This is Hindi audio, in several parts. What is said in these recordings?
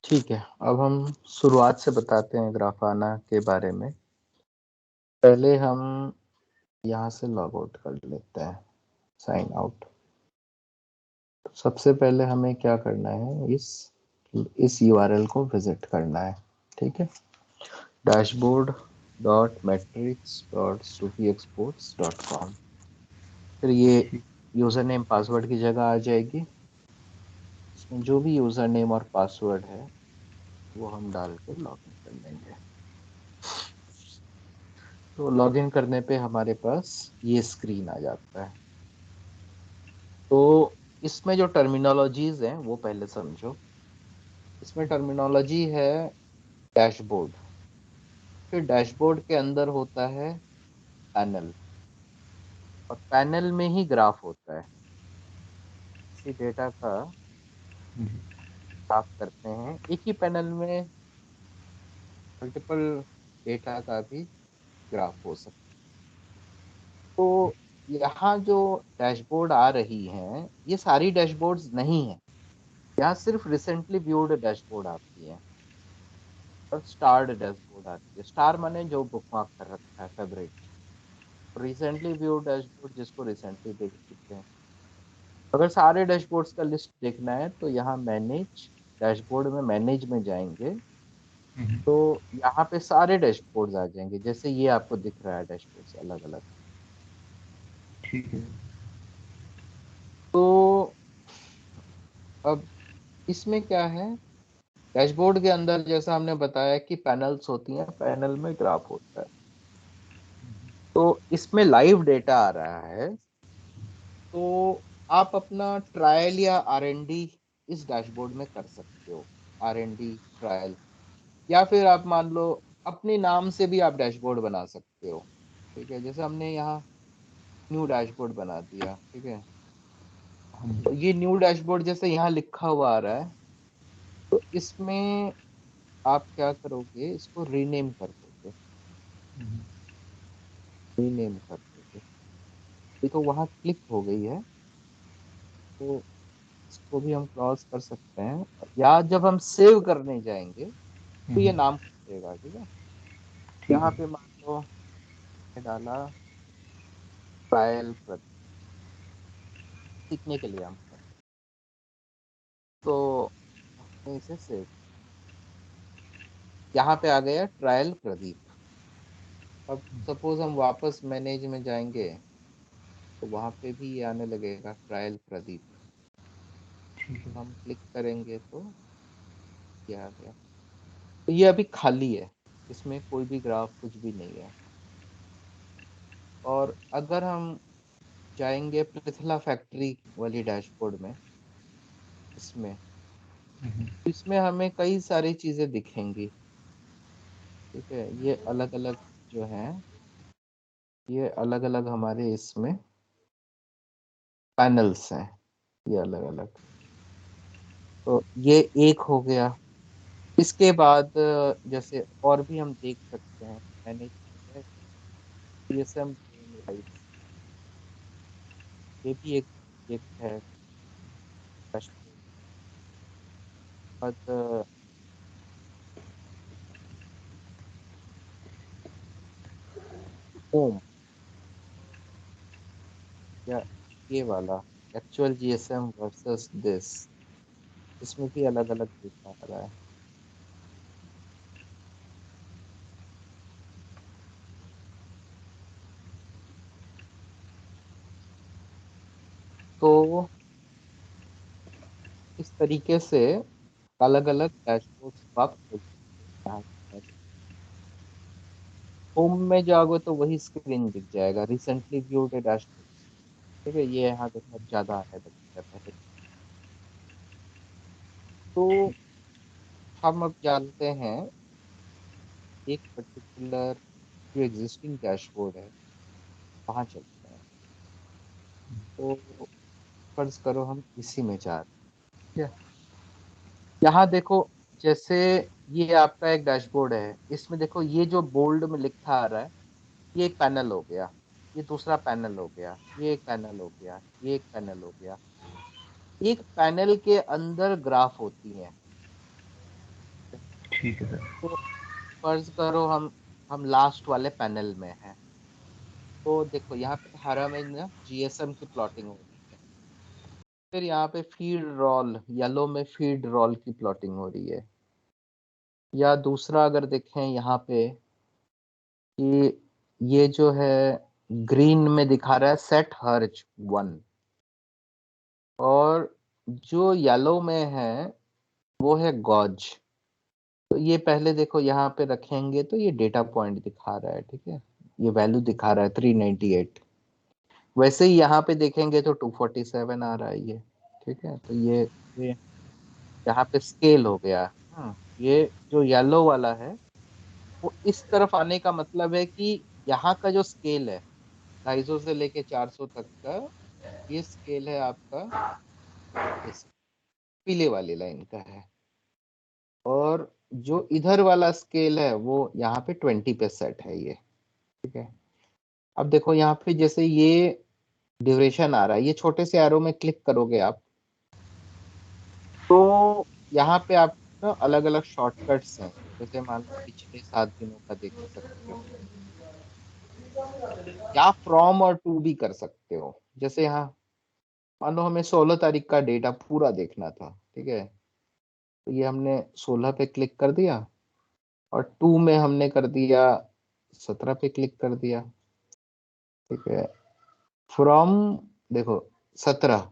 ठीक है, अब हम शुरुआत से बताते हैं ग्राफाना के बारे में। पहले हम यहाँ से लॉग आउट कर लेते हैं, साइन आउट। तो सबसे पहले हमें क्या करना है, इस यूआरएल को विजिट करना है। ठीक है, dashboard.matrix.sufiexports.com। फिर ये यूजर नेम पासवर्ड की जगह आ जाएगी। इसमें जो भी यूजर नेम और पासवर्ड है वो हम डाल के लॉगिन कर लेंगे। तो लॉगिन करने पे हमारे पास ये स्क्रीन आ जाता है। तो इसमें जो टर्मिनोलॉजीज हैं वो पहले समझो। इसमें टर्मिनोलॉजी है डैशबोर्ड, फिर डैशबोर्ड के अंदर होता है पैनल, और पैनल में ही ग्राफ होता है। इसी डेटा का ग्राफ करते हैं। एक ही पैनल में मल्टीपल डेटा का भी ग्राफ हो सकता है। तो यहाँ जो डैशबोर्ड आ रही हैं ये सारी डैशबोर्ड्स नहीं है, यहाँ सिर्फ रिसेंटली व्यूड डैशबोर्ड आती है और स्टार्ड डैशबोर्ड आती है। स्टार माने जो बुकमार्क कर रखा है, फेवरेट। रिसेंटली व्यूड डैशबोर्ड जिसको रिसेंटली देख चुके हैं। अगर सारे डैशबोर्ड्स का लिस्ट देखना है तो यहाँ मैनेज, डैशबोर्ड में मैनेज में जाएंगे तो यहाँ पे सारे डैशबोर्ड्स आ जाएंगे, जैसे ये आपको दिख रहा है डैशबोर्ड्स अलग अलग। ठीक है। तो अब इसमें क्या है, डैशबोर्ड के अंदर जैसा हमने बताया कि पैनल्स होती हैं, पैनल में ग्राफ होता है। तो इसमें लाइव डेटा आ रहा है, तो आप अपना ट्रायल या आरएनडी इस डैशबोर्ड में कर सकते हो। आरएनडी ट्रायल, या फिर आप मान लो अपने नाम से भी आप डैशबोर्ड बना सकते हो। ठीक है, जैसे हमने यहाँ न्यू डैशबोर्ड बना दिया। ठीक है, तो ये न्यू डैशबोर्ड जैसे यहाँ लिखा हुआ आ रहा है, तो इसमें आप क्या करोगे, इसको रीनेम कर दोगे। रीनेम कर दोगे, ये तो वहाँ क्लिक हो गई है, तो इसको भी हम क्रॉस कर सकते हैं। या जब हम सेव करने जाएंगे तो ये नाम पूछेगा। ठीक है, ठीक यहाँ है। पे मान लो मैंने डाला ट्रायल प्रदीप, सीखने के लिए हम कर, तो हमने इसे सेव, यहाँ पे आ गया ट्रायल प्रदीप। अब सपोज हम वापस मैनेज में जाएंगे तो वहां पे भी ये आने लगेगा ट्रायल प्रदीप। ठीक है। हम क्लिक करेंगे तो ये आ गया। तो ये अभी खाली है, इसमें कोई भी ग्राफ कुछ भी नहीं है। और अगर हम जाएंगे पृथला फैक्ट्री वाली डैशबोर्ड में, इसमें तो इसमें हमें कई सारी चीजें दिखेंगी। ठीक है, ये अलग अलग जो हैं, ये अलग अलग हमारे इसमें पैनल्स हैं, ये अलग अलग। तो ये एक हो गया। इसके बाद जैसे और भी हम देख सकते हैं, मैंने जीएसएम राइट्स, ये भी एक है dashboard। बाद होम, या ये वाला एक्चुअल जीएसएम वर्सेस दिस, इसमें भी अलग अलग डेटा आ रहा है। तो इस तरीके से अलग अलग डैशबोर्ड्स आप खोल सकते हैं। होम में जाओगे तो वही स्क्रीन दिख जाएगा, रिसेंटली व्यूड डैशबोर्ड। ठीक है, ये यहाँ देखो ज्यादा आने लग गया पहले। तो हम अब जानते हैं एक पर्टिकुलर जो एग्जिस्टिंग डैशबोर्ड है वहां चलते हैं। तो फर्ज करो हम इसी में जा रहे हैं। यहाँ देखो, जैसे ये आपका एक डैशबोर्ड है, इसमें देखो ये जो बोल्ड में लिखा आ रहा है, ये एक पैनल हो गया, ये दूसरा पैनल हो गया, ये एक पैनल हो गया, ये एक पैनल हो गया। एक पैनल के अंदर ग्राफ होती है। ठीक है सर। तो फर्ज करो हम लास्ट वाले पैनल में हैं। तो देखो यहाँ पे हरा में ना जीएसएम की प्लॉटिंग हो रही है। फिर यहाँ पे फीड रोल, येलो में फीड रोल की प्लॉटिंग हो रही है। या दूसरा अगर देखें यहाँ पे कि ये जो है ग्रीन में दिखा रहा है सेट हर्ज 1, और जो येलो में है वो है गॉज। तो ये पहले देखो यहाँ पे रखेंगे तो ये डेटा पॉइंट दिखा रहा है, ठीक है, ये वैल्यू दिखा रहा है 398। वैसे ही यहाँ पे देखेंगे तो 247 आ रहा है ये, ठीक है। तो ये यहाँ पे स्केल हो गया। ये जो येलो वाला है वो इस तरफ आने का मतलब है कि यहाँ का जो स्केल है 250 से लेके 400 तक का, ये स्केल है आपका इस पीले वाली लाइन का है। और जो इधर वाला स्केल है वो यहाँ पे 20 पे सेट है ये, ठीक है। अब देखो यहाँ पे जैसे ये ड्यूरेशन आ रहा है, ये छोटे से एरो में क्लिक करोगे आप तो यहाँ पे आप ना अलग अलग शॉर्टकट्स हैं। जैसे मान लो पिछले 7 दिनों का देख सकते हो, या फ्रॉम और टू भी कर सकते हो। जैसे यहाँ मान लो हमें 16 तारीख का डेटा पूरा देखना था, ठीक है, तो ये हमने 16 पे क्लिक कर दिया, और टू में हमने कर दिया 17 पे क्लिक कर दिया, ठीक है। फ्रॉम देखो 17,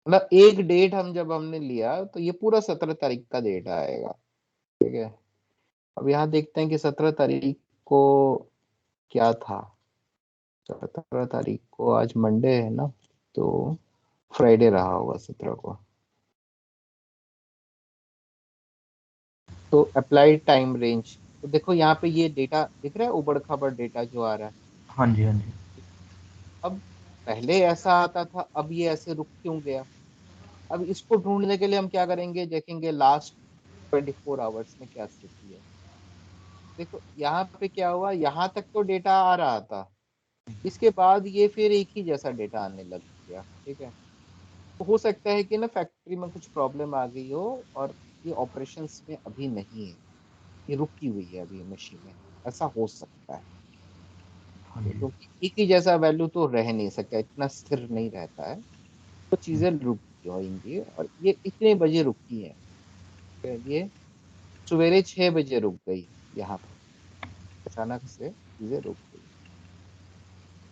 मतलब एक डेट हम जब हमने लिया तो ये पूरा 17 तारीख का डेटा आएगा, ठीक है। अब यहाँ देखते हैं कि 17 तारीख को क्या था। 17 तारीख को आज मंडे है ना, तो फ्राइडे रहा होगा 17 को। तो अप्लाइड टाइम रेंज, तो देखो यहाँ पे ये डेटा दिख रहा है, उबड़ खाबड़ डेटा जो आ रहा है। हाँ जी, हाँ जी। अब पहले ऐसा आता था, अब ये ऐसे रुक क्यों गया। अब इसको ढूंढने के लिए हम क्या करेंगे, देखेंगे लास्ट 24 आवर्स में क्या स्थिति है। देखो यहाँ पे क्या हुआ, यहाँ तक तो डेटा आ रहा था, इसके बाद ये फिर एक ही जैसा डेटा आने लग गया, ठीक है। तो हो सकता है कि ना फैक्ट्री में कुछ प्रॉब्लम आ गई हो और ये ऑपरेशंस में अभी नहीं है, ये रुकी हुई है अभी मशीन में, ऐसा हो सकता है। हाँ जी। क्योंकि एक ही जैसा वैल्यू तो रह नहीं सकता, इतना स्थिर नहीं रहता है, तो चीजें रुकी होंगी। और ये इतने बजे रुकी है, ये सवेरे 6 बजे रुक गई, यहाँ पे अचानक से चीजें रुक गई,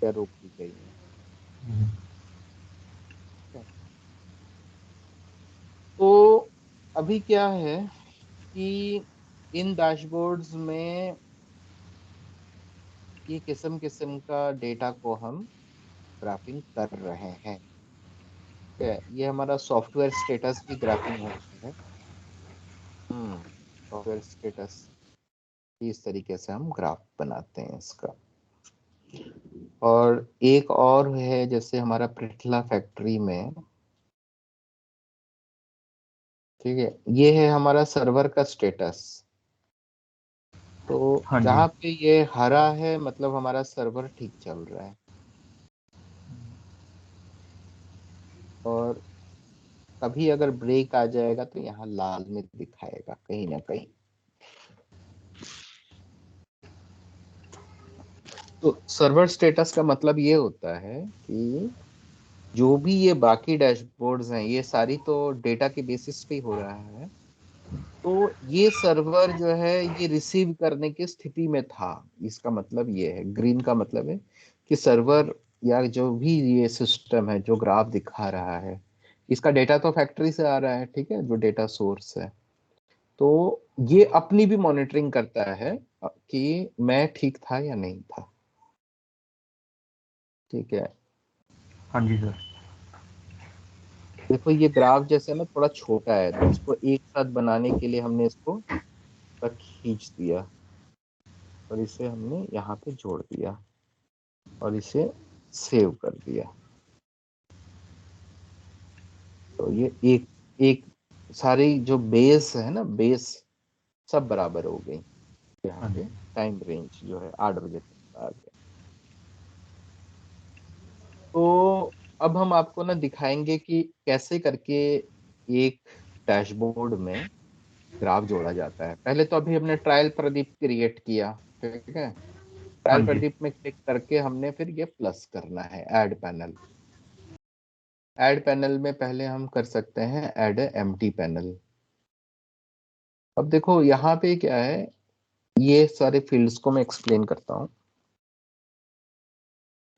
क्या रोकी गई है, हम्म, ठीक है? तो अभी क्या है कि इन डैशबोर्ड्स में ये किस्म किस्म का डेटा को हम ग्राफिंग कर रहे हैं, ठीक है। ये हमारा सॉफ्टवेयर स्टेटस भी ग्राफिंग होता है। सॉफ्टवेयर स्टेटस इस तरीके से हम ग्राफ बनाते हैं इसका। और एक और है, जैसे हमारा प्रिथला फैक्ट्री में, ठीक है, ये है हमारा सर्वर का स्टेटस। तो हाँ जी। जहाँ पे ये हरा है मतलब हमारा सर्वर ठीक चल रहा है, और कभी अगर ब्रेक आ जाएगा तो यहाँ लाल में दिखाएगा कहीं ना कहीं। तो सर्वर स्टेटस का मतलब ये होता है कि जो भी ये बाकी डैशबोर्ड्स हैं ये सारी तो डेटा के बेसिस पे ही हो रहा है। तो ये सर्वर जो है ये रिसीव करने की स्थिति में था, इसका मतलब ये है, ग्रीन का मतलब है कि सर्वर या जो भी ये सिस्टम है जो ग्राफ दिखा रहा है, इसका डेटा तो फैक्ट्री से आ रहा है, ठीक है, जो डेटा सोर्स है। तो ये अपनी भी मॉनिटरिंग करता है कि मैं ठीक था या नहीं था, ठीक है। हाँ जी सर। देखो ये ग्राफ जैसे ना थोड़ा छोटा है, तो इसको एक साथ बनाने के लिए हमने इसको खींच दिया और इसे हमने यहाँ पे जोड़ दिया और इसे सेव कर दिया। तो ये एक एक सारी जो बेस है ना, बेस सब बराबर हो गई। यहाँ हाँ पे जी। टाइम रेंज जो है 8 बजे तक आ गया। तो अब हम आपको ना दिखाएंगे कि कैसे करके एक डैशबोर्ड में ग्राफ जोड़ा जाता है। पहले तो अभी हमने ट्रायल प्रदीप क्रिएट किया, ठीक है। हाँ ट्रायल जी। प्रदीप में क्लिक करके हमने फिर ये प्लस करना है ऐड पैनल। ऐड पैनल में पहले हम कर सकते हैं ऐड एम्प्टी पैनल। अब देखो यहाँ पे क्या है, ये सारे फील्ड्स को मैं एक्सप्लेन करता हूँ।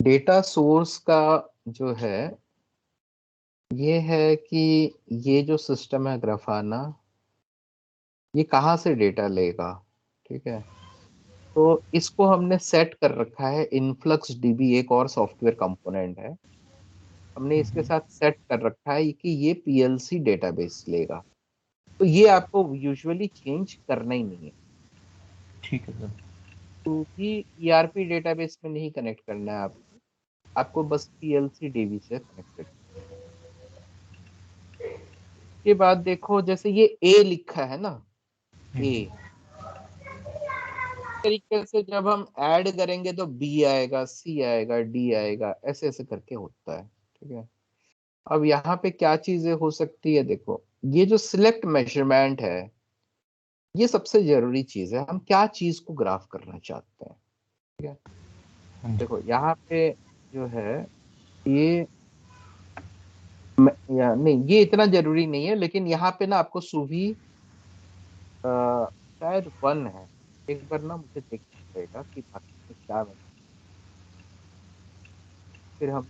डेटा सोर्स का जो है ये है कि ये जो सिस्टम है ग्राफाना, ये कहाँ से डेटा लेगा, ठीक है। तो इसको हमने सेट कर रखा है, इनफ्लक्स डीबी एक और सॉफ्टवेयर कंपोनेंट है, हमने इसके साथ सेट कर रखा है कि ये पीएलसी डेटाबेस लेगा। तो ये आपको यूजुअली चेंज करना ही नहीं है, ठीक है सर। तो भी ईआरपी डेटाबेस में नहीं कनेक्ट करना है आपको बस पीएलसी डीबी से कनेक्टेड। के बाद देखो जैसे ये ए लिखा है ना, ए तरीके से जब हम ऐड करेंगे तो बी आएगा, सी आएगा, डी आएगा, ऐसे ऐसे करके होता है, ठीक है। अब यहाँ पे क्या चीजें हो सकती है, देखो ये जो सिलेक्ट मेजरमेंट है, ये सबसे जरूरी चीज है। हम क्या चीज को ग्राफ करना चाहते हैं, ठीक है। हाँ जी। देखो यहाँ पे जो है ये या नहीं, ये इतना जरूरी नहीं है, लेकिन यहाँ पे ना आपको सुभी शायद 1 है। एक बार ना मुझे देखना पड़ेगा कि बाकी में क्या है, फिर हम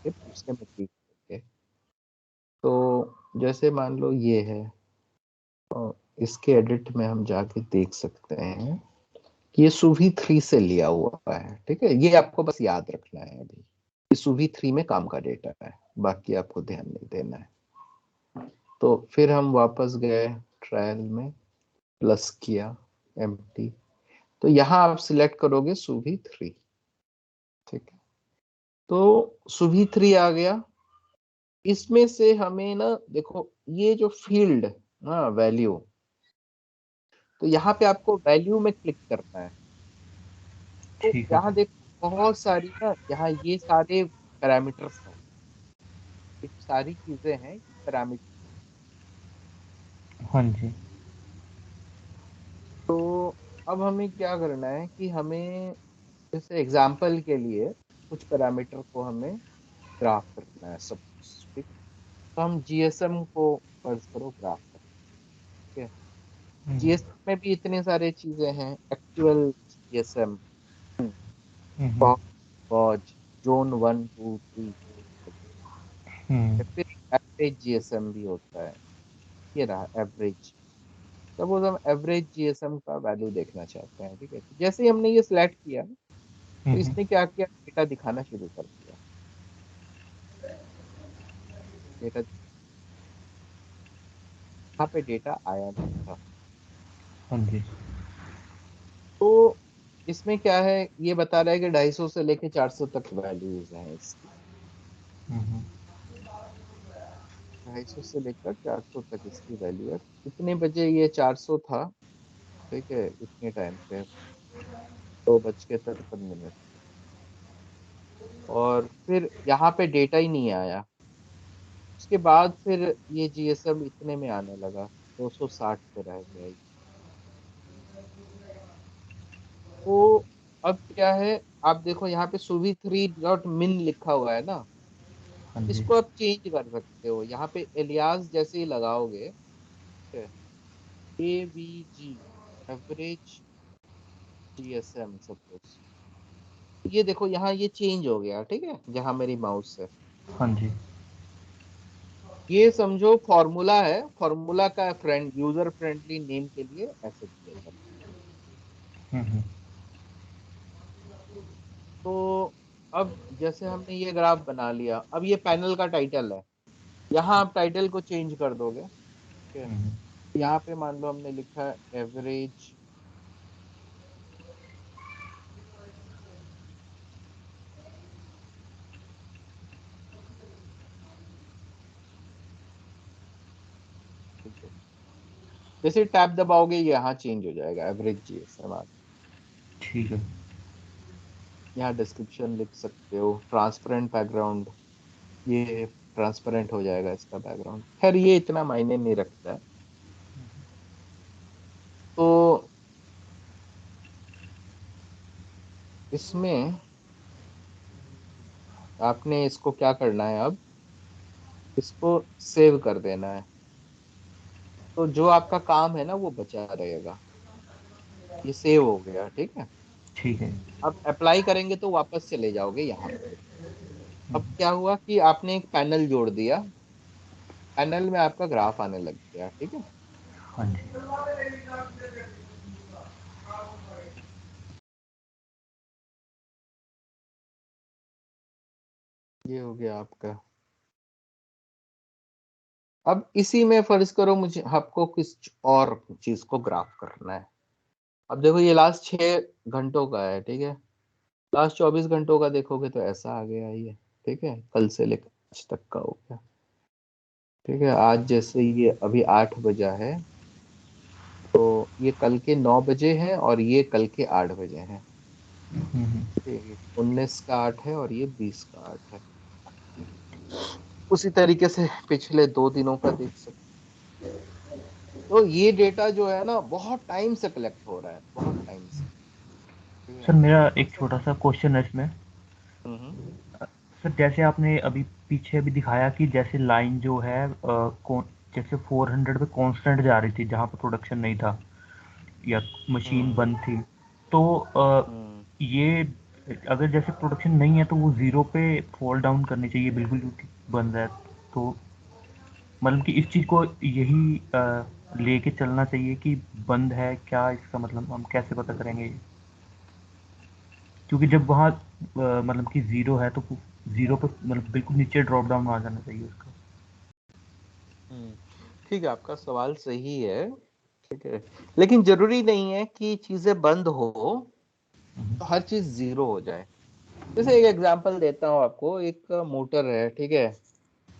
उसके में देख लेंगे। तो जैसे मान लो ये है, तो इसके एडिट में हम जाके देख सकते हैं कि ये सुभी 3 से लिया हुआ है, ठीक है। ये आपको बस याद रखना है, अभी ये सुभी 3 में काम का डेटा है, बाकी आपको ध्यान नहीं देना है। तो फिर हम वापस गए ट्रायल में, प्लस किया एम्प्टी, तो यहाँ आप सिलेक्ट करोगे सुभी 3, ठीक है। तो सुभी 3 आ गया। इसमें से हमें ना देखो ये जो फील्ड, हाँ वैल्यू, तो यहाँ पे आपको वैल्यू में क्लिक करना है। तो ठीक है यहाँ सर। देखो बहुत सारी ना, यहाँ ये सारे पैरामीटर्स हैं, ये जो सारी चीजें हैं पैरामीटर। हाँ जी। तो अब हमें क्या करना है कि हमें जैसे एग्जांपल के लिए कुछ पैरामीटर को हमें ग्राफ करना है सब, ठीक है। तो हम जीएसएम को फर्ज करो ग्राफ करना, ठीक है। जीएसएम में भी इतने सारे चीजें हैं, एक्चुअल जीएसएम, गॉज, जोन 1 2 3, फिर एवरेज जीएसएम भी होता है। ये रहा एवरेज। सपोज हम एवरेज जीएसएम का वैल्यू देखना चाहते हैं, ठीक है। तो जैसे ही हमने ये सिलेक्ट किया तो इसने क्या किया, डेटा दिखाना शुरू कर दिया। डेटा, यहाँ पे डेटा आया नहीं था। हाँ जी। तो इसमें क्या है, ये बता रहा है कि 250 से लेके 400 तक वैल्यूज हैं इसकी। 250 से लेकर 400 तक इसकी वैल्यू है। कितने बजे ये 400 था, ठीक है, इतने टाइम पे 2:53। और फिर यहाँ पे डेटा ही नहीं आया। उसके बाद फिर ये जीएसएम इतने में आने लगा, 260 पे रह गया ये। तो अब क्या है, आप देखो यहाँ पे सुवी 3.min लिखा हुआ है ना, हाँ जी। इसको आप चेंज कर सकते हो। यहाँ पे एलियास जैसे ही लगाओगे, ठीक है, एवीजी एवरेज जीएसएम सपोज, ये देखो यहाँ ये चेंज हो गया, ठीक है, जहाँ मेरी माउस है। हाँ जी। ये समझो फॉर्मूला है, फॉर्मूला का यूजर फ्रेंडली नेम के लिए ऐसे किया जाता है। तो अब जैसे हमने ये ग्राफ बना लिया, अब ये पैनल का टाइटल है, यहाँ आप टाइटल को चेंज कर दोगे, ठीक है। यहाँ पे मान लो हमने लिखा है एवरेज, ठीक है। जैसे टैब दबाओगे ये यहाँ चेंज हो जाएगा, एवरेज जीएसएम। ठीक है। यहाँ डिस्क्रिप्शन लिख सकते हो, ट्रांसपेरेंट बैकग्राउंड, ये ट्रांसपेरेंट हो जाएगा इसका बैकग्राउंड। खैर ये इतना मायने नहीं रखता है। तो इसमें आपने इसको क्या करना है, अब इसको सेव कर देना है। तो जो आपका काम है ना वो बचा रहेगा। ये सेव हो गया, ठीक है। ठीक है। अब अप्लाई करेंगे तो वापस चले जाओगे यहाँ पे। अब क्या हुआ कि आपने एक पैनल जोड़ दिया, पैनल में आपका ग्राफ आने लग गया, ठीक है। हाँ जी। ये हो गया आपका। अब इसी में फर्ज करो मुझे आपको किस और चीज को ग्राफ करना है। अब देखो ये लास्ट 6 घंटों का है, ठीक है। लास्ट 24 घंटों का देखोगे तो ऐसा आ गया ये, ठीक है। कल से लेकर आज तक का हो गया, ठीक है। आज जैसे ये अभी 8 बजा है, तो ये कल के 9 बजे है और ये कल के 8 बजे है। ये 19 का 8 है और ये 20 का 8 है। उसी तरीके से पिछले 2 दिनों का देख सकते। तो ये डेटा जो है ना बहुत टाइम से कलेक्ट हो रहा है, बहुत टाइम से, ठीक है। सर मेरा एक ऐसा छोटा सा क्वेश्चन है इसमें। हम्म सर जैसे आपने अभी पीछे अभी दिखाया कि जैसे लाइन जो है जैसे 400 पे कांस्टेंट जा रही थी जहाँ पे प्रोडक्शन नहीं था या मशीन हम्म बंद थी, तो हम्म ये अगर जैसे प्रोडक्शन नहीं है तो वो ज़ीरो पे फॉल डाउन करनी चाहिए बिल्कुल क्योंकि बंद है। तो मतलब कि इस चीज़ को यही लेके चलना चाहिए कि बंद है क्या, इसका मतलब हम कैसे पता करेंगे? क्योंकि जब वहाँ मतलब कि ज़ीरो है तो ज़ीरो पे मतलब बिल्कुल नीचे ड्रॉप डाउन आ जाना चाहिए उसका। हम्म। ठीक है, आपका सवाल सही है, ठीक है। लेकिन जरूरी नहीं है कि चीजें बंद हो तो हर चीज जीरो हो जाए। जैसे एक एग्जांपल देता हूँ आपको। एक मोटर है, ठीक है।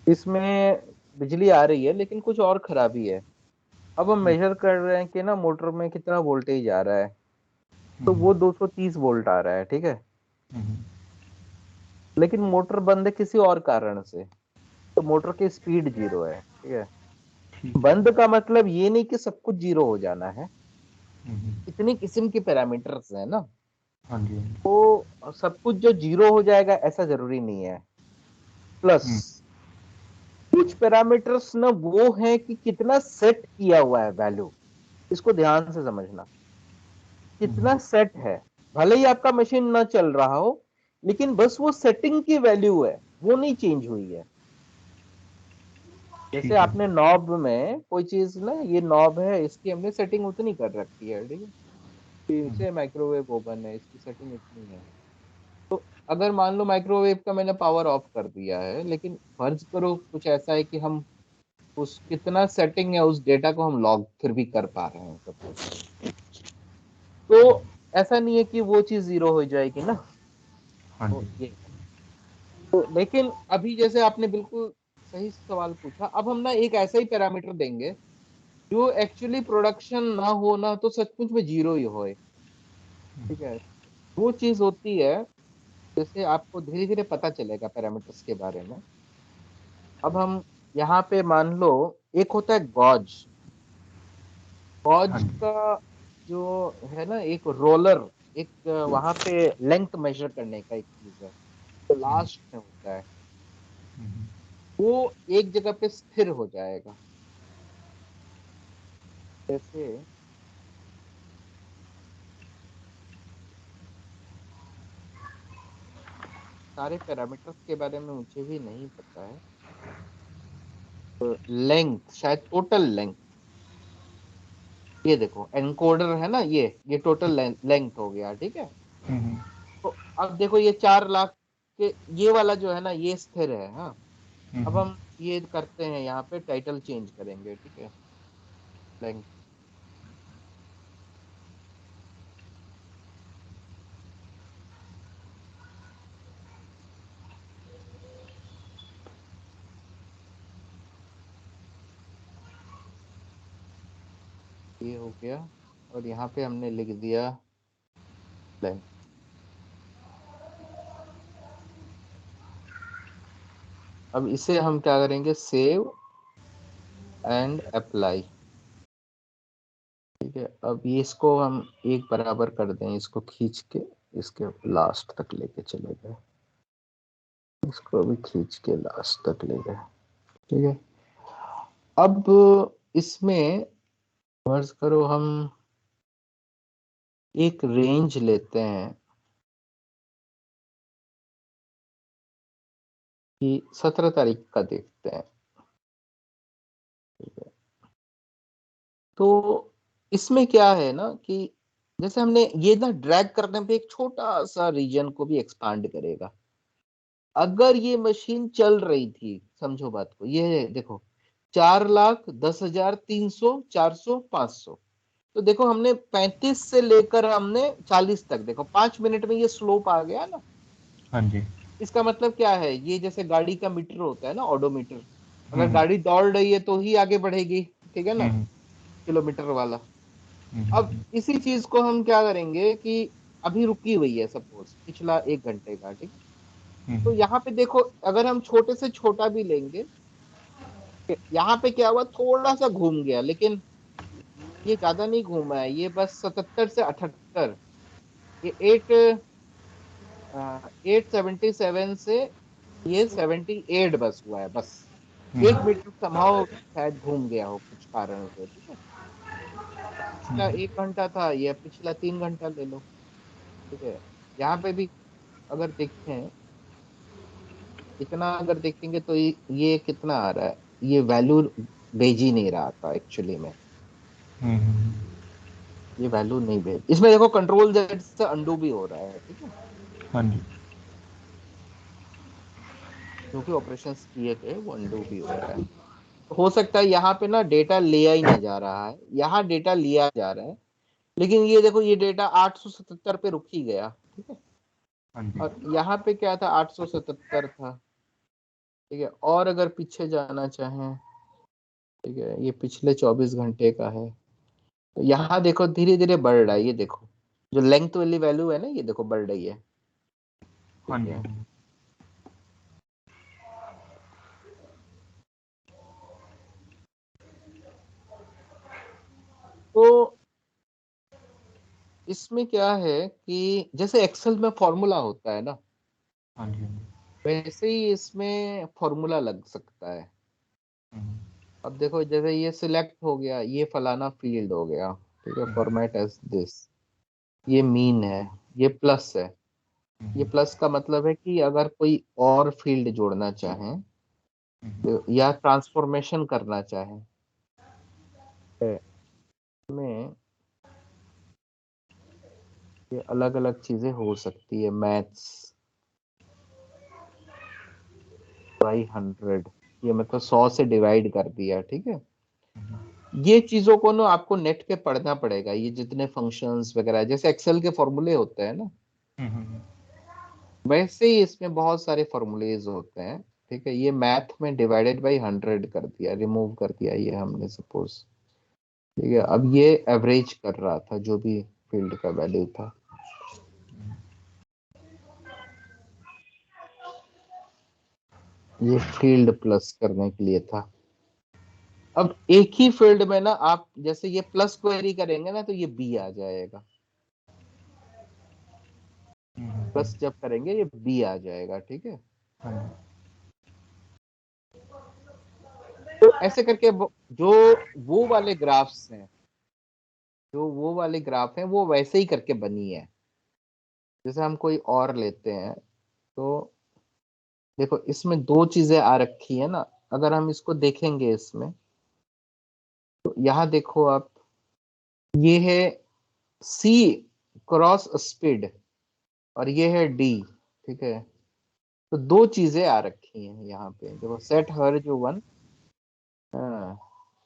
इसमें बिजली आ रही है लेकिन कुछ और खराबी है। अब हम मेजर कर रहे हैं कि ना मोटर में कितना वोल्टेज आ रहा है। तो वो 230 वोल्ट आ रहा है, ठीक है। लेकिन मोटर बंद है किसी और कारण से, तो मोटर की स्पीड जीरो है, ठीक है। ठीक है। बंद का मतलब ये नहीं कि सब कुछ जीरो हो जाना है। हम्म। इतनी किस्म के पैरामीटर्स हैं ना, हाँ जी, हाँ जी। तो सब कुछ जो जीरो हो जाएगा ऐसा जरूरी नहीं है। प्लस हम्म। कुछ पैरामीटर्स ना वो है कि कितना सेट किया हुआ है वैल्यू। इसको ध्यान से समझना, हम्म। कितना सेट है। भले ही आपका मशीन ना चल रहा हो, लेकिन बस वो सेटिंग की वैल्यू है, वो नहीं चेंज हुई है। जैसे ठीक है। आपने नॉब में कोई चीज ना, ये नॉब है, इसकी हमने सेटिंग उतनी कर रखी है, ठीक है। हम्म। पीछे माइक्रोवेव ओवन है, इसकी सेटिंग इतनी है। तो अगर मान लो माइक्रोवेव का मैंने पावर ऑफ कर दिया है, लेकिन फर्ज करो कुछ ऐसा है कि हम उस कितना सेटिंग है उस डेटा को हम लॉग फिर भी कर पा रहे हैं सब कुछ, तो ऐसा नहीं है कि वो चीज जीरो हो जाएगी ना। हाँ तो जी। ये है। तो लेकिन अभी जैसे आपने बिल्कुल सही सवाल पूछा, अब हम ना एक ऐसा ही पैरामीटर देंगे जो एक्चुअली प्रोडक्शन ना हो ना तो सचमुच में जीरो ही होए, ठीक है। वो चीज होती है, जैसे आपको धीरे धीरे पता चलेगा पैरामीटर्स के बारे में। अब हम यहाँ पे मान लो, एक होता है गॉज। हाँ गॉज जी। का जो है ना एक रोलर, एक वहां पे लेंथ मेजर करने का एक चीज है, तो हम्म। लास्ट में होता है। हम्म। वो एक जगह पे स्थिर हो जाएगा। जैसे सारे पैरामीटर्स के बारे में मुझे भी नहीं पता है। लेंथ शायद टोटल लेंथ, ये देखो एनकोडर है ना, ये टोटल लेंथ हो गया, ठीक है। हम्म। तो अब देखो ये 4 लाख के, ये वाला जो है ना ये स्थिर है, हाँ। अब हम्म। हम ये करते हैं, यहाँ पे टाइटल चेंज करेंगे, ठीक है। लेंथ, ये हो गया। और यहाँ पे हमने लिख दिया लेंथ। अब इसे हम क्या करेंगे, सेव एंड अप्लाई। ठीक है, अब ये इसको हम एक बराबर कर दें, इसको खींच के इसके लास्ट तक लेके चले गए, इसको भी खींच के लास्ट तक ले गए। ठीक है, अब इसमें फर्ज करो हम एक रेंज लेते हैं कि 17 तारीख का देखते हैं। ठीक है, तो इसमें क्या है ना कि जैसे हमने ये ना ड्रैग करने पे एक छोटा सा रीजन को भी एक्सपांड करेगा। अगर ये मशीन चल रही थी, समझो बात को, ये देखो 4,10,300, 400, 500, तो देखो हमने 35 से लेकर हमने 40 तक, देखो 5 मिनट में ये स्लोप आ गया ना। हाँ जी। इसका मतलब क्या है, ये जैसे गाड़ी का मीटर होता है ना, ऑडोमीटर, अगर हम्म गाड़ी दौड़ रही है तो ही आगे बढ़ेगी, ठीक है ना, हम्म किलोमीटर वाला। अब हम्म इसी चीज को हम क्या करेंगे कि अभी रुकी हुई है सपोज पिछला 1 घंटे का, ठीक है, तो हम्म यहाँ पे देखो अगर हम छोटे से छोटा भी लेंगे, यहाँ पे क्या हुआ, थोड़ा सा घूम गया, लेकिन ये ज्यादा नहीं घूमा है, ये बस 77 से 78, ये 877 से ये 78 बस हुआ है, बस एक हम्म मीटर संभव शायद घूम गया हो कुछ कारण से। ठीक है, अब पिछला हम्म 1 घंटा था, ये पिछला 3 घंटा ले लो। ठीक है, यहाँ पे भी अगर देखें, इतना अगर देखेंगे तो ये कितना आ रहा है, ये वैल्यू भेज ही नहीं रहा था एक्चुअली में, हम्म, ये वैल्यू नहीं भेज, इसमें देखो कंट्रोल जेड से अंडू भी हो रहा है। ठीक है, हाँ जी। जो भी ऑपरेशन किए थे वो अंडू भी हो रहा है। हो सकता है यहाँ पे ना डेटा लिया ही नहीं जा रहा है, यहाँ डेटा लिया जा रहा है, लेकिन ये देखो ये डेटा 877 पे रुक ही गया। ठीक है, हाँ जी। और यहाँ पे क्या था, 877 था। ठीक है, और अगर पीछे जाना चाहें, ठीक है, ये पिछले 24 घंटे का है, तो यहाँ देखो धीरे धीरे बढ़ रहा है, ये देखो जो लेंथ वाली वैल्यू है ना, ये देखो बढ़ रही है। हाँ ठीक जी। है, तो इसमें क्या है कि जैसे एक्सेल में फॉर्मूला होता है ना, हाँ जी। वैसे ही इसमें फॉर्मूला लग सकता है। हम्म अब देखो जैसे ये सिलेक्ट हो गया, ये फलाना फील्ड हो गया, ठीक है, हम्म फॉर्मेट एज दिस, ये मीन है, ये प्लस है। ये हम्म प्लस का मतलब है कि अगर कोई और फील्ड जोड़ना चाहें हम्म तो, या ट्रांसफॉर्मेशन करना चाहें, में ये अलग अलग चीजें हो सकती है। मैथ्स बाई 100, ये मतलब 100 से डिवाइड कर दिया। ठीक है, ये चीजों को ना आपको नेट पे पढ़ना पड़ेगा, ये जितने फंक्शंस वगैरह जैसे एक्सेल के फॉर्मूले होते हैं ना, हम्म वैसे ही इसमें बहुत सारे फॉर्मूलेज होते हैं। ठीक है, ये मैथ में डिवाइडेड बाई 100 कर दिया, रिमूव कर दिया ये हमने सपोज। ठीक है, अब ये एवरेज कर रहा था जो भी फील्ड का वैल्यू था। ये फील्ड प्लस करने के लिए था। अब एक ही फील्ड में ना आप जैसे ये प्लस क्वेरी करेंगे ना, तो ये बी आ जाएगा, प्लस जब करेंगे ये बी आ जाएगा। ठीक है, हाँ जी। तो ऐसे करके जो वो वाले ग्राफ्स हैं, जो वो वाले ग्राफ हैं वो वैसे ही करके बनी है। जैसे हम कोई और लेते हैं, तो देखो इसमें दो चीजें आ रखी है ना, अगर हम इसको देखेंगे इसमें, तो यहाँ देखो आप, ये है सी क्रॉस स्पीड और ये है डी। ठीक है, तो दो चीजें आ रखी हैं यहाँ पे, देखो सेट हर जो वन, हाँ,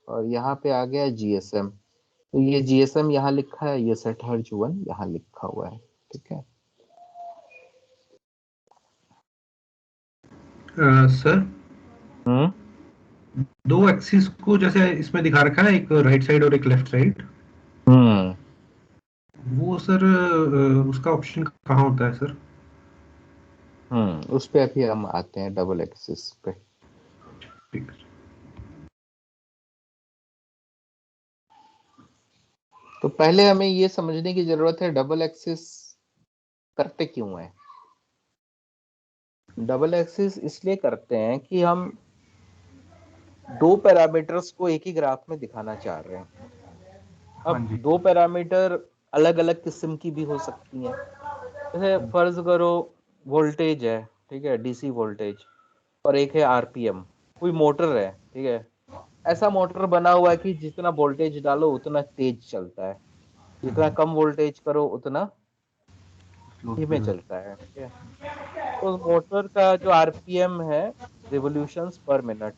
और यहाँ पे आ गया जीएसएम, तो ये जीएसएम यहाँ लिखा है, ये सेट हर जो वन यहाँ लिखा हुआ है। ठीक है, सर, हम्म, दो एक्सिस को जैसे इसमें दिखा रखा है, एक राइट साइड और एक लेफ्ट साइड, हम्म, वो सर उसका ऑप्शन कहाँ होता है सर? उस पे अभी हम आते हैं डबल एक्सिस पे। ठीक। तो पहले हमें ये समझने की जरूरत है डबल एक्सिस करते क्यों है। डबल एक्सिस इसलिए करते हैं कि हम दो पैरामीटर्स को एक ही ग्राफ में दिखाना चाह रहे हैं। हाँ अब जी। दो पैरामीटर अलग अलग किस्म की भी हो सकती हैं। जैसे फर्ज करो वोल्टेज है, ठीक है, डीसी वोल्टेज, और एक है आरपीएम। कोई मोटर है, ठीक है, ऐसा मोटर बना हुआ है कि जितना वोल्टेज डालो उतना तेज चलता है, जितना कम वोल्टेज करो उतना धीमे चलता है, ठीक है। तो मोटर का जो आरपीएम है, रिवोल्यूशंस पर मिनट,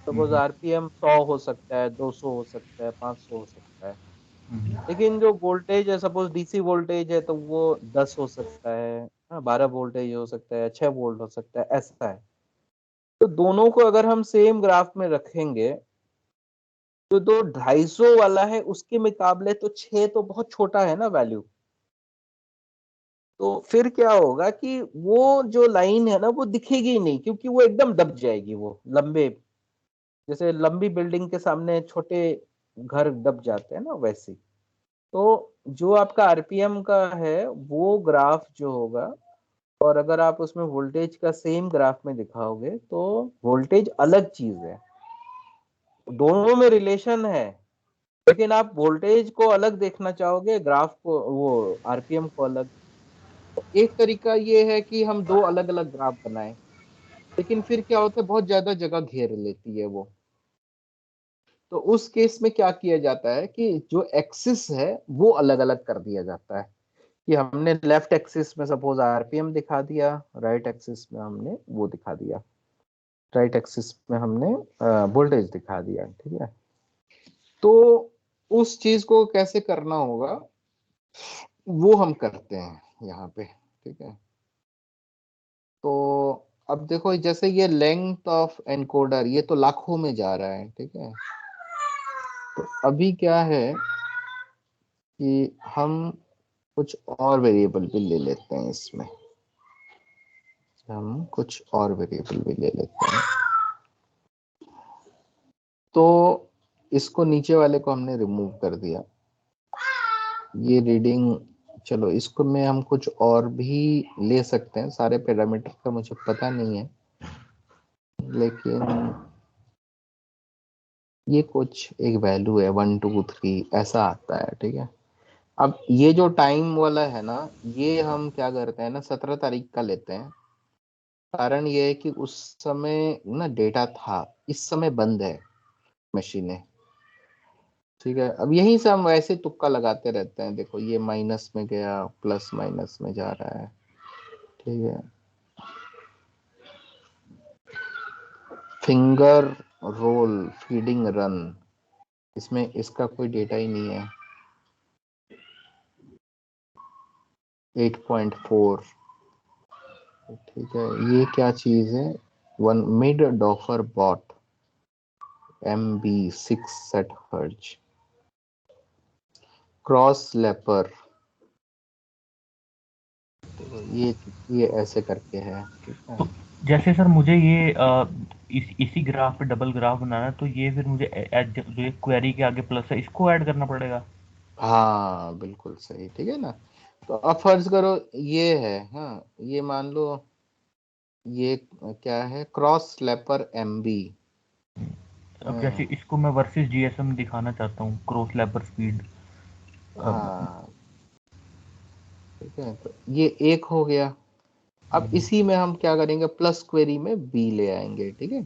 सपोज आरपीएम 100 हो सकता है, 200 हो सकता है, 500 हो सकता है। लेकिन जो वोल्टेज है, सपोज डीसी वोल्टेज है, तो वो 10 हो सकता है, 12 वोल्टेज हो सकता है, 6 वोल्ट हो सकता है, ऐसा है। तो दोनों को अगर हम सेम ग्राफ में रखेंगे तो 250 वाला है उसके मुकाबले तो 6 तो बहुत छोटा है ना वैल्यू। तो फिर क्या होगा कि वो जो लाइन है ना वो दिखेगी ही नहीं, क्योंकि वो एकदम दब जाएगी। वो लंबे, जैसे लंबी बिल्डिंग के सामने छोटे घर दब जाते हैं ना, वैसे। तो जो आपका आरपीएम का है वो ग्राफ जो होगा, और अगर आप उसमें वोल्टेज का सेम ग्राफ में दिखाओगे तो वोल्टेज अलग चीज है। दोनों में रिलेशन है, लेकिन आप वोल्टेज को अलग देखना चाहोगे, ग्राफ को, वो आरपीएम को अलग। एक तरीका ये है कि हम दो अलग अलग ग्राफ बनाएं, लेकिन फिर क्या होता है, बहुत ज्यादा जगह घेर लेती है वो। तो उस केस में क्या किया जाता है कि जो एक्सिस है वो अलग अलग कर दिया जाता है, कि हमने लेफ्ट एक्सिस में सपोज आरपीएम दिखा दिया, राइट एक्सिस में हमने वो दिखा दिया, राइट एक्सिस में हमने वोल्टेज दिखा दिया, ठीक है। तो उस चीज को कैसे करना होगा वो हम करते हैं यहाँ पे, ठीक है। तो अब देखो, जैसे ये लेंथ ऑफ एनकोडर, ये तो लाखों में जा रहा है, ठीक है। तो अभी क्या है कि हम कुछ और वेरिएबल भी ले लेते हैं इसमें, हम कुछ और वेरिएबल भी ले लेते हैं। तो इसको नीचे वाले को हमने रिमूव कर दिया, ये रीडिंग, चलो इसको में हम कुछ और भी ले सकते हैं। सारे पैरामीटर का मुझे पता नहीं है, लेकिन ये कुछ एक वैल्यू है 1 2 3 ऐसा आता है, ठीक है। अब ये जो टाइम वाला है ना, ये हम क्या करते हैं ना, 17 तारीख का लेते हैं। कारण ये है कि उस समय ना डेटा था, इस समय बंद है मशीनें, ठीक है। अब यहीं से हम वैसे तुक्का लगाते रहते हैं। देखो ये माइनस में गया, प्लस माइनस में जा रहा है, ठीक है। फिंगर रोल फीडिंग रन, इसमें इसका कोई डेटा ही नहीं है। 8.4, ठीक है। ये क्या चीज है, वन मिड डॉफर बॉट MB6 सेट हर्ज, क्रॉस लेपर, तो ये ऐसे करके है, ठीक है। तो जैसे सर मुझे ये इसी ग्राफ पे डबल ग्राफ बनाना है, तो ये फिर मुझे जो ये क्वेरी के आगे प्लस है इसको ऐड करना पड़ेगा। हाँ बिल्कुल सही, ठीक है ना। तो अब फर्ज करो ये है, हाँ, ये मान लो ये क्या है, क्रॉस लेपर MB। अब जैसे इसको मैं वर्सेस जीएसएम दिखाना चाहता हूँ, क्रॉस लेपर स्पीड। हाँ ठीक है, तो ये एक हो गया। अब इसी में हम क्या करेंगे, प्लस क्वेरी में B ले आएंगे, ठीक है।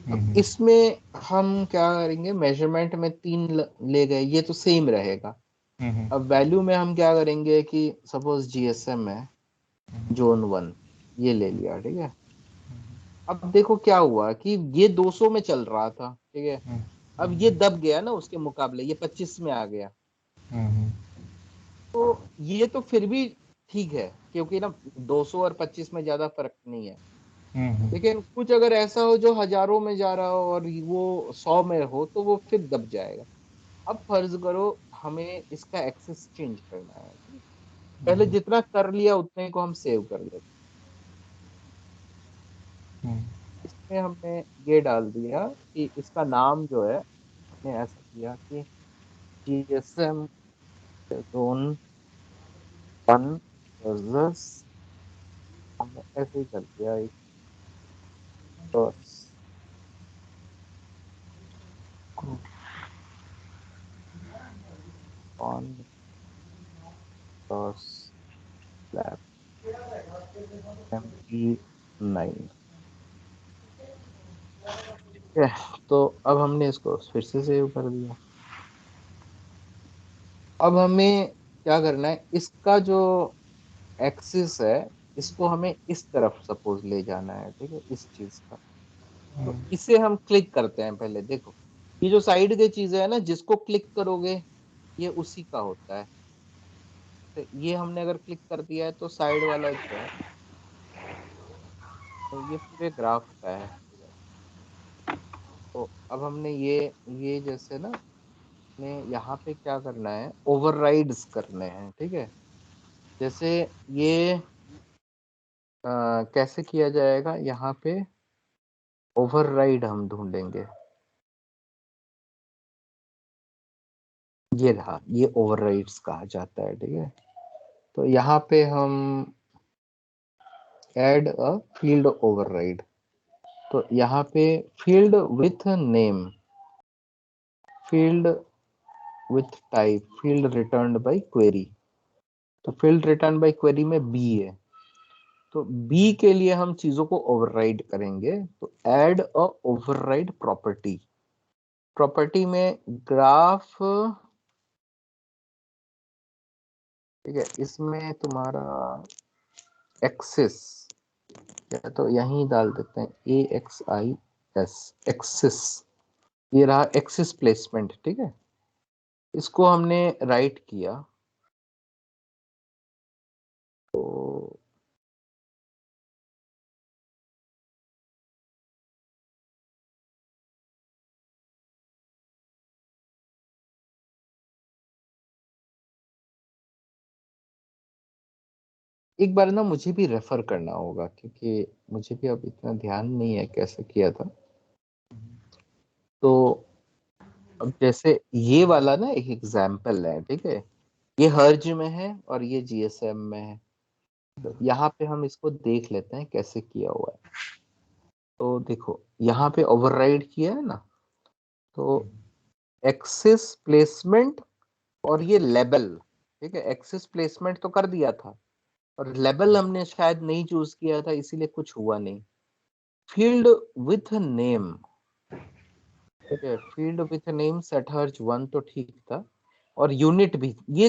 अब इसमें हम क्या करेंगे, मेजरमेंट में 3 ले गए, ये तो सेम रहेगा। अब वैल्यू में हम क्या करेंगे कि सपोज GSM है जोन 1, ये ले लिया, ठीक है। अब देखो क्या हुआ कि ये 200 में चल रहा था, ठीक है। अब ये दब गया ना उसके मुकाबले, ये 25 में आ गया। तो ये तो फिर भी ठीक है, क्योंकि ना 200 और 25 में ज्यादा फर्क नहीं है। लेकिन कुछ अगर ऐसा हो जो हजारों में जा रहा हो और वो 100 में हो, तो वो फिर दब जाएगा। अब फर्ज करो हमें इसका एक्सेस चेंज करना है, पहले जितना कर लिया उतने को हम सेव कर लेते इसमें हमने ये डाल दिया कि इसका नाम जो है हमने ऐसा किया कि GSM जोन 1 वर्सेस, हमने ऐसे ही कर दिया एक cross on cross slab MP9। ठीक है, तो अब हमने इसको फिर से सेव कर दिया। अब हमें क्या करना है, इसका जो एक्सिस है इसको हमें इस तरफ सपोज ले जाना है। ठीक है, इस चीज का, तो इसे हम क्लिक करते हैं। पहले देखो, ये जो साइड की चीजें है ना, जिसको क्लिक करोगे ये उसी का होता है। तो ये हमने अगर क्लिक कर दिया है तो साइड वाला जो है तो ये पूरे ग्राफ का है। तो अब हमने ये जैसे ना, ने यहाँ पे क्या करना है, ओवरराइड्स करने हैं। ठीक है, जैसे ये कैसे किया जाएगा, यहाँ पे ओवरराइड हम ढूंढेंगे। ये रहा, ये ओवरराइड्स कहा जाता है। ठीक है, तो यहाँ पे हम ऐड अ फील्ड ओवरराइड, तो यहाँ पे field with name, field with type, field returned by query. तो फील्ड रिटर्न बाय क्वेरी में बी है, तो बी के लिए हम चीजों को ओवरराइड करेंगे। तो ऐड अ ओवरराइड प्रॉपर्टी, प्रॉपर्टी में ग्राफ, ठीक है, इसमें तुम्हारा एक्सिस, या तो यहीं डाल देते हैं AXIS, एक्सिस। ये रहा एक्सिस प्लेसमेंट। ठीक है, इसको हमने राइट किया, तो एक बार ना मुझे भी रेफर करना होगा, क्योंकि मुझे भी अब इतना ध्यान नहीं है कैसे किया था। तो अब जैसे ये वाला ना एक एग्जाम्पल है। ठीक है, ये हर्ज में है और ये GSM में है। तो यहाँ पे हम इसको देख लेते हैं कैसे किया हुआ है। तो देखो, यहाँ पे ओवरराइड किया है ना, तो एक्सिस प्लेसमेंट और ये लेबल। ठीक है, एक्सिस प्लेसमेंट तो कर दिया था और लेबल हमने शायद नहीं चूज किया था, इसीलिए कुछ हुआ नहीं। फील्ड विथ नेम, ठीक है, फील्ड विथ नेम सेट हर्ज 1 तो ठीक था, और यूनिट भी। ये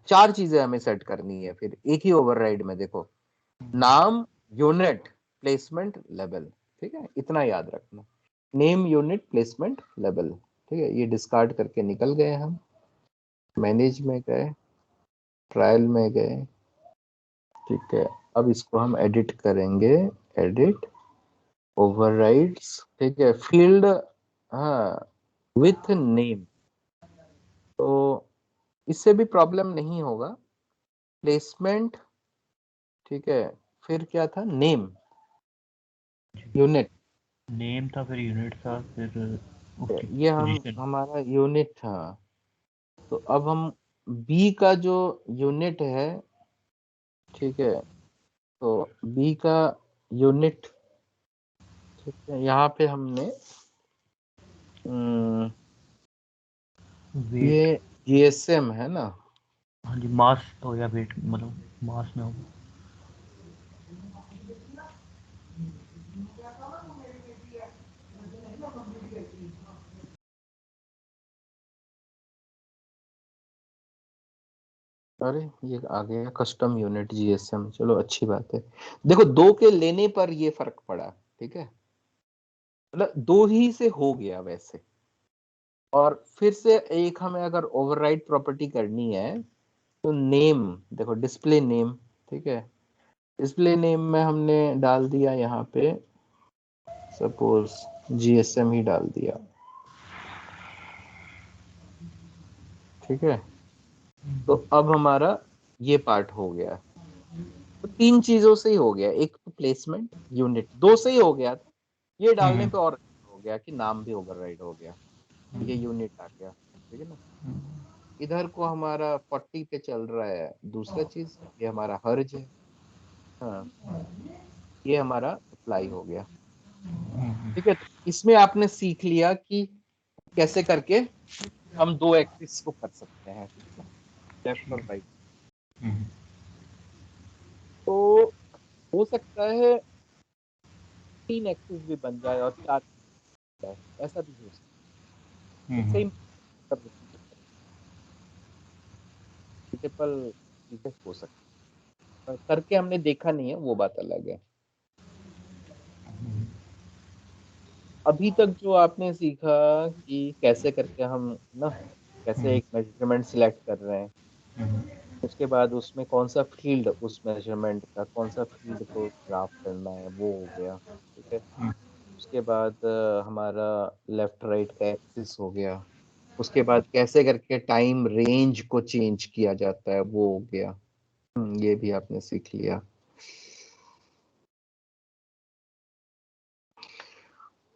4 चीजें हमें सेट करनी है फिर एक ही ओवरराइड में। देखो, नाम, यूनिट, प्लेसमेंट, लेबल। ठीक है, इतना याद रखना, नेम, यूनिट, प्लेसमेंट, लेबल। ठीक है, ये डिस्कार्ड करके निकल गए हम, मैनेज में गए, ट्रायल में गए। ठीक है, अब इसको हम एडिट करेंगे, एडिट ओवरराइड्स। ठीक है, फील्ड, हाँ, विथ नेम, तो इससे भी प्रॉब्लम नहीं होगा। प्लेसमेंट, ठीक है, फिर क्या था, नेम, यूनिट, नेम था, फिर यूनिट था, फिर उसकी ये हम पोजीशन। हमारा यूनिट था। तो अब हम बी का जो यूनिट है, ठीक है, तो बी का यूनिट, ठीक है, यहाँ पे हमने वेट, ये GSM है ना, हाँ जी, मास हो या वेट, मतलब मास में होगा। अरे ये आ गया कस्टम यूनिट GSM, चलो अच्छी बात है। देखो, 2 के लेने पर ये फर्क पड़ा। ठीक है, मतलब 2 ही से हो गया वैसे। और फिर से एक हमें अगर ओवरराइड प्रॉपर्टी करनी है, तो नेम, देखो डिस्प्ले नेम। ठीक है, डिस्प्ले नेम में हमने डाल दिया यहाँ पे सपोज GSM ही डाल दिया। ठीक है, तो अब हमारा ये पार्ट हो गया। तो 3 चीजों से ही हो गया, एक तो प्लेसमेंट यूनिट 2 से ही हो गया था, ये डालने हम्म। पे और हो गया कि नाम भी ओवरराइड हो गया, ये यूनिट आ गया, ठीक है ना। इधर को हमारा 40 पे चल रहा है दूसरा चीज, ये हमारा हर्ज है, हाँ ये हमारा अप्लाई हो गया, ठीक है। तो इसमें आपने सीख लिया कि कैसे करके हम 2 एक्सिस को कर सकते हैं, ठीक है ना, लेफ्ट और राइट। तो हो सकता है 3 एक्सिस भी बन जाए और 4 जाए, ऐसा भी हो सकता है, सेम मल्टीपल चीजें हो सकती है, करके हमने देखा नहीं है, वो बात अलग है। अभी तक जो आपने सीखा कि कैसे करके हम ना कैसे एक मेजरमेंट सिलेक्ट कर रहे हैं, उसके बाद उसमें कौन सा फील्ड, उस मेजरमेंट का कौन सा फील्ड को ग्राफ करना है, वो हो गया, ठीक है। उसके बाद हमारा लेफ्ट राइट का एक्सिस हो गया, उसके बाद कैसे करके टाइम रेंज को चेंज किया जाता है, वो हो गया, ये भी आपने सीख लिया।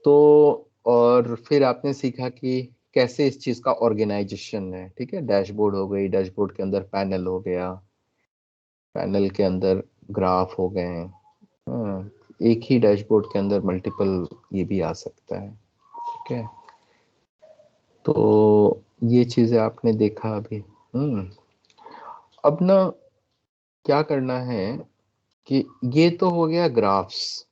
तो और फिर आपने सीखा कि कैसे इस चीज का ऑर्गेनाइजेशन है, ठीक है। डैशबोर्ड हो गई, डैशबोर्ड के अंदर पैनल हो गया, पैनल के अंदर ग्राफ हो गए हैं, एक ही डैशबोर्ड के अंदर मल्टीपल ये भी आ सकता है, ठीक है। तो ये चीजें आपने देखा अभी। अब ना क्या करना है कि ये तो हो गया ग्राफ्स।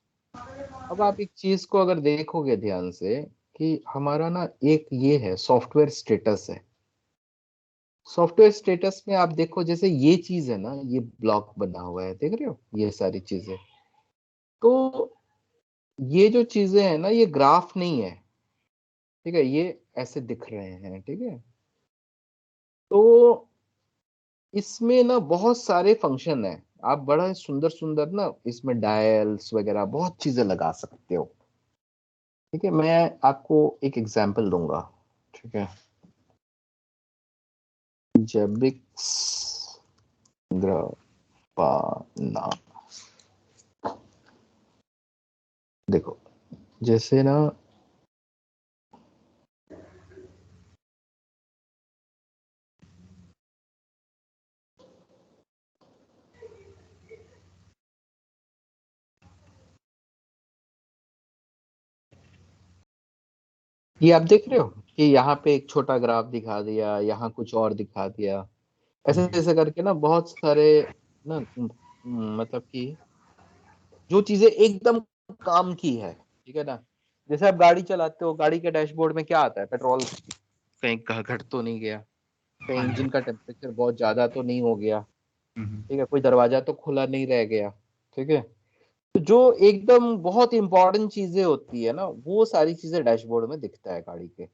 अब आप एक चीज को अगर देखोगे ध्यान से कि हमारा ना एक ये है सॉफ्टवेयर स्टेटस है। सॉफ्टवेयर स्टेटस में आप देखो, जैसे ये चीज है ना, ये ब्लॉक बना हुआ है, देख रहे हो ये सारी चीजें। तो ये जो चीजें हैं ना, ये ग्राफ नहीं है, ठीक है, ये ऐसे दिख रहे हैं, ठीक है। तो इसमें ना बहुत सारे फंक्शन है, आप बड़ा सुंदर सुंदर ना इसमें डायल्स वगैरह बहुत चीजें लगा सकते हो, ठीक है। मैं आपको एक एग्जांपल दूंगा, ठीक है। जेबिक्स ग्राफाना, देखो जैसे ना ये आप देख रहे हो कि यहाँ पे एक छोटा ग्राफ दिखा दिया, यहाँ कुछ और दिखा दिया, ऐसे ऐसे करके ना बहुत सारे ना मतलब कि जो चीजें एकदम काम की है, ठीक है ना। जैसे आप गाड़ी चलाते हो, गाड़ी के डैशबोर्ड में क्या आता है, पेट्रोल कहीं घट तो नहीं गया, कहीं इंजन का टेम्परेचर बहुत ज्यादा तो नहीं हो गया, ठीक है, कोई दरवाजा तो खुला नहीं रह गया, ठीक है। तो जो एकदम बहुत इंपॉर्टेंट चीजें होती है ना, वो सारी चीजें डैशबोर्ड में दिखता है गाड़ी के।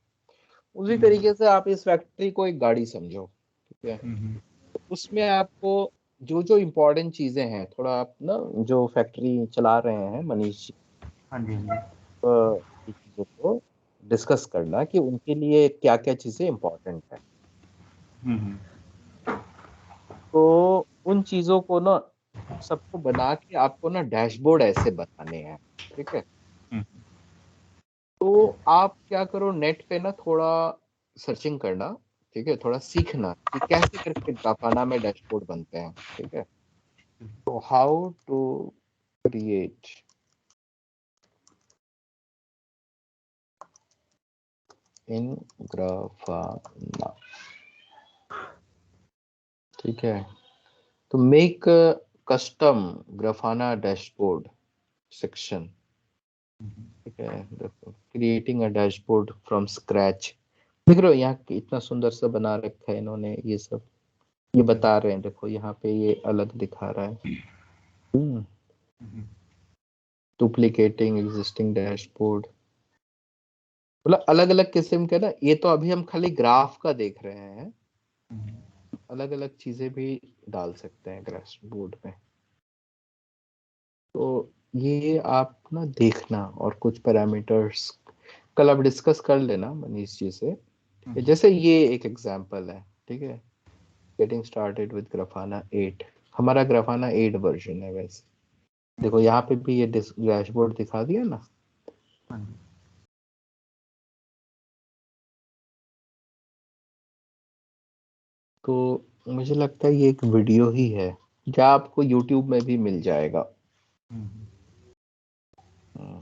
उसी तरीके से आप इस फैक्ट्री को एक गाड़ी समझो, ठीक है। उसमें आपको जो जो इम्पोर्टेंट चीजें हैं, थोड़ा आप ना जो फैक्ट्री चला रहे हैं मनीष जी, हाँ जी, हाँ ये चीजों को डिस्कस करना कि उनके लिए क्या क्या चीजें इम्पोर्टेंट है। जी। तो उन चीजों को ना सबको बना के आपको ना डैशबोर्ड ऐसे बनाने हैं, ठीक है। तो आप क्या करो, नेट पे ना थोड़ा सर्चिंग करना, ठीक है, थोड़ा सीखना कि कैसे करके ग्राफाना में डैशबोर्ड बनते हैं, ठीक है। तो how to create in Grafana, ठीक है। तो make custom Grafana dashboard section, ठीक है। देखो creating a dashboard from scratch, देख रहे हो यहाँ इतना सुंदर सा बना रखा है इन्होंने, ये सब ये बता रहे हैं, देखो यहाँ पे ये अलग दिखा रहा है, डुप्लीकेटिंग एग्जिस्टिंग डैशबोर्ड, मतलब अलग अलग किस्म के ना। ये तो अभी हम खाली ग्राफ का देख रहे हैं, अलग अलग चीजें भी डाल सकते हैं डैशबोर्ड में। तो ये आप ना देखना, और कुछ पैरामीटर्स कल आप डिस्कस कर लेना मनीष जी से, जैसे ये एक एग्जांपल है, ठीक है। गेटिंग स्टार्टेड विद ग्राफाना 8, हमारा ग्राफाना 8 वर्जन है वैसे, देखो यहाँ पे भी ये डैशबोर्ड दिखा दिया ना। हाँ जी। तो मुझे लगता है ये एक वीडियो ही है, जो आपको यूट्यूब में भी मिल जाएगा। हम्म। हम्म,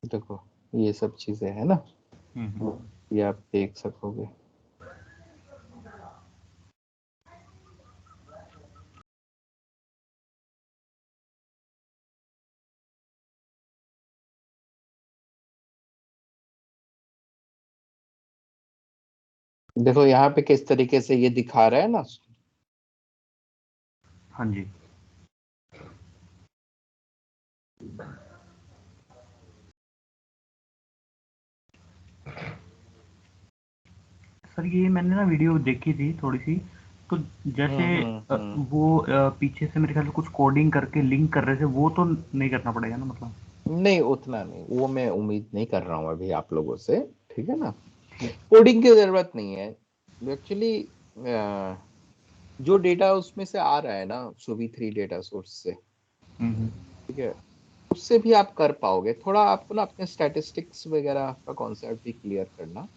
देखो ये सब चीजें है ना, ये आप देख सकोगे। देखो यहाँ पे किस तरीके से ये दिखा रहा है ना। हाँ जी। सर ये मैंने ना वीडियो देखी थी थोड़ी सी, तो जैसे वो पीछे से मेरे ख्याल से कुछ कोडिंग करके लिंक कर रहे थे, वो तो नहीं करना पड़ेगा ना मतलब? नहीं उतना नहीं, वो मैं उम्मीद नहीं कर रहा हूँ अभी आप लोगों से, ठीक है ना। ठीक। कोडिंग की जरूरत नहीं है एक्चुअली। जो डेटा उसमें से आ रहा है ना सुबी 3 डेटा सोर्स से, हम्म। ठीक है, उससे भी आप कर पाओगे। थोड़ा आपको ना अपने स्टैटिस्टिक्स वगैरह का कॉन्सेप्ट भी क्लियर करना,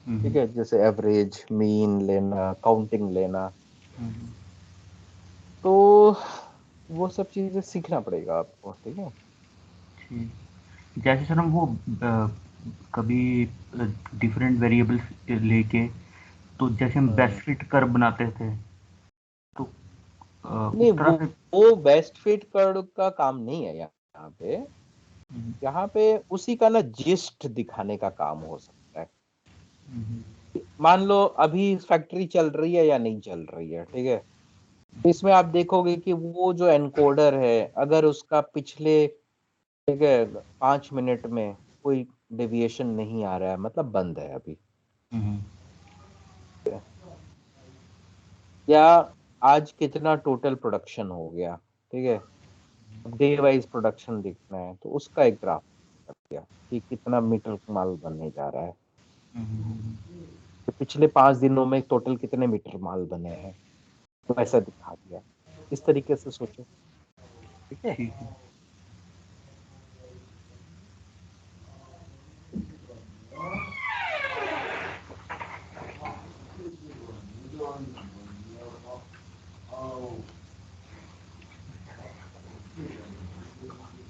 ठीक है, जैसे एवरेज, मीन लेना, काउंटिंग लेना, तो वो सब चीजें सीखना पड़ेगा आपको, ठीक है। ठीक। जैसे सर हम वो कभी डिफरेंट वेरिएबल्स लेके, तो जैसे हम बेस्ट फिट कर्व बनाते थे, तो नहीं उस तरह से। वो बेस्ट फिट कर्व का काम नहीं है यहाँ पे। यहाँ पे उसी का ना जिस्ट दिखाने का काम हो सकता है। मान लो अभी फैक्ट्री चल रही है या नहीं चल रही है, ठीक है, इसमें आप देखोगे कि वो जो एनकोडर है, अगर उसका पिछले, ठीक है, 5 मिनट में कोई डेविएशन नहीं आ रहा है, मतलब बंद है अभी, या आज कितना टोटल प्रोडक्शन हो गया, ठीक है, डे वाइज प्रोडक्शन दिखना है, तो उसका एक ग्राफ कर दिया कि कितना मीटर माल बनने जा रहा है, तो पिछले 5 दिनों में टोटल कितने मीटर माल बने हैं, तो ऐसा दिखा दिया। इस तरीके से सोचो, ठीक है। ठीक है।